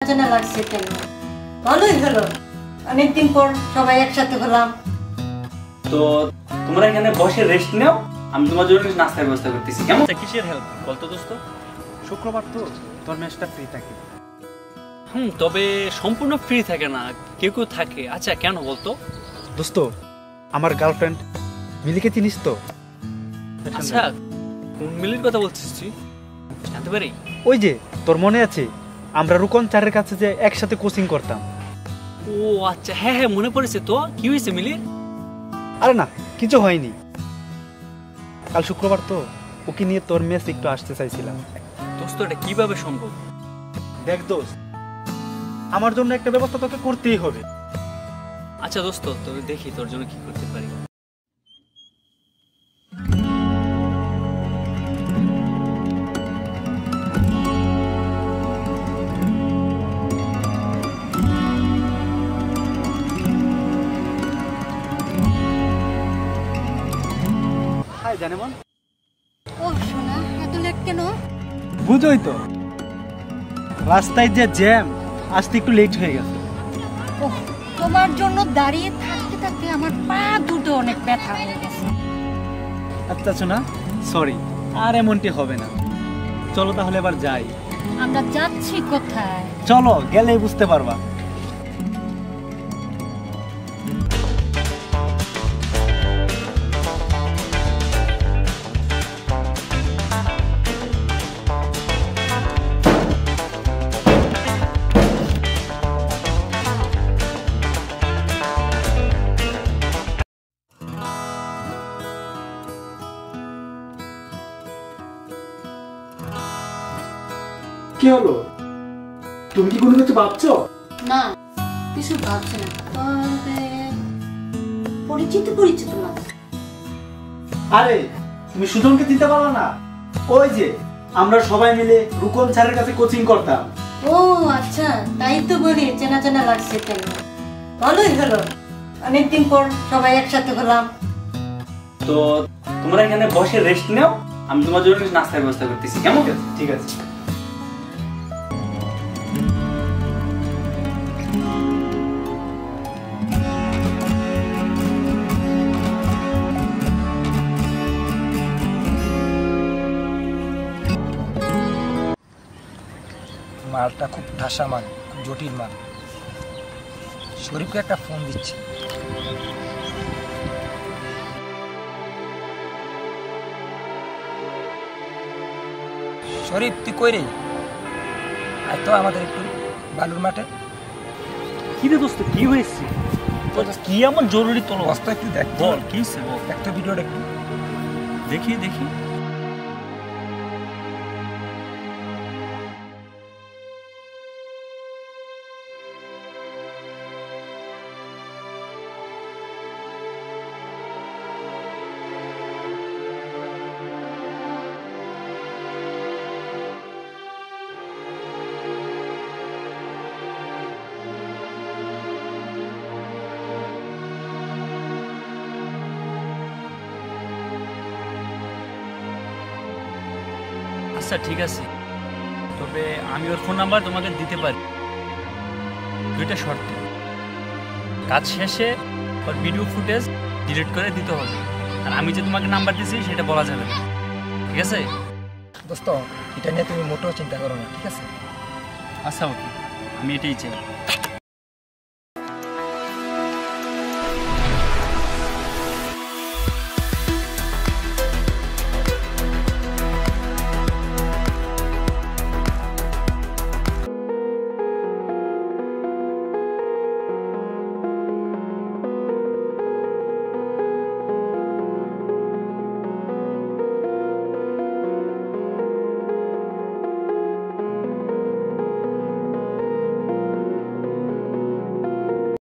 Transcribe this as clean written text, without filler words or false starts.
চেনা লাগছে কেন? ভালোই হলো, অনেকদিন পর সবাই একসাথে হলাম। তো তোমরা এখানে বসে রেস্ট নাও, আমি তোমার জন্য নাস্তার ব্যবস্থা করতেছি। কেমন? কিসের হেল্প বলতো দোস্ত? শুক্রবার তো তোর মেসটা ফ্রি থাকে। তবে সম্পূর্ণ ফ্রি থাকে না, কেউ কেউ থাকে। আচ্ছা কেন বলতো? দোস্ত, আমার গার্লফ্রেন্ড মিলিকে চিনিস তো? আচ্ছা কোন মিলির কথা বলছিস তুই, জানতে পারি? ওই যে তোর মনে আছে আমরা রুকন চারের কাছে যে একসাথে কোচিং করতাম? ও আচ্ছা, হ্যাঁ হ্যাঁ মনে পড়েছে। তো কি হয়েছে মিলির? আরে না, কিছু হয়নি। কাল শুক্রবার তো, ওকে নিয়ে তোর মেস একটু আসতে চাইছিলাম। দোস্ত এটা কিভাবে সম্ভব? দেখ দোস্ত, আমার জন্য একটা ব্যবস্থা তোকে করতেই হবে। আচ্ছা দোস্ত, তো দেখি তোর জন্য কি করতে পারি। হাই জানেমন। ও সোনা, এত লেট কেন? বুঝোই তো, রাস্তায় যে জ্যাম, আসতে একটু লেট হয়ে গেছে। ওহ, তোমার জন্য দাঁড়িয়ে থাকতে থাকতে আমার পা দুটো অনেক ব্যথা হয়ে গেছে। আচ্ছা শোনা, সরি, আর এমনটি হবে না। চলো তাহলে এবার যাই। আমরা যাচ্ছি কোথায়? চলো, গেলেই বুঝতে পারবা। কি হলো? তুমি কি কোনো কিছু ভাবছো? না, কিছু ভাবছি না। তবে পরিচিত পরিচিত লাগছে। আরে তুমি সুজনকে চিনতে পারো না? ওই যে আমরা সবাই মিলে রুকন স্যারের কাছে কোচিং করতাম। ও আচ্ছা, তাই তো বলি চেনা চেনা লাগছে কেন? ভালোই হলো, অনেকদিন পর সবাই একসাথে হলাম। তো তোমরা এখানে বসে রেস্ট নাও, আমি তোমার জন্য নাস্তার ব্যবস্থা করতেছি। কেমন? ঠিক আছে। মালটা খুব ঠাসা মাল, খুব জটিল মাল। শরীফকে একটা ফোন দিচ্ছি। শরীফ তুই কই রে? আয় তো আমাদের একটু বালুর মাঠে। কি রে দোস্ত, কি হয়েছে? কি এমন জরুরি তোর অবস্থা একটু দেখ। বল কি হয়েছে বল। দেখ তো ভিডিওটা একটু। দেখি দেখি। আচ্ছা ঠিক আছে, তবে আমি ওর ফোন নাম্বার তোমাকে দিতে পারি, দুইটা শর্ত। কাজ শেষে ওর ভিডিও ফুটেজ ডিলিট করে দিতে হবে, আর আমি যে তোমাকে নাম্বার দিয়েছি সেটা বলা যাবে না, ঠিক আছে? দোস্ত, এটা নিয়ে তুমি মোটেও চিন্তা করো না, ঠিক আছে? আচ্ছা ওকে, আমি এটাই চাই।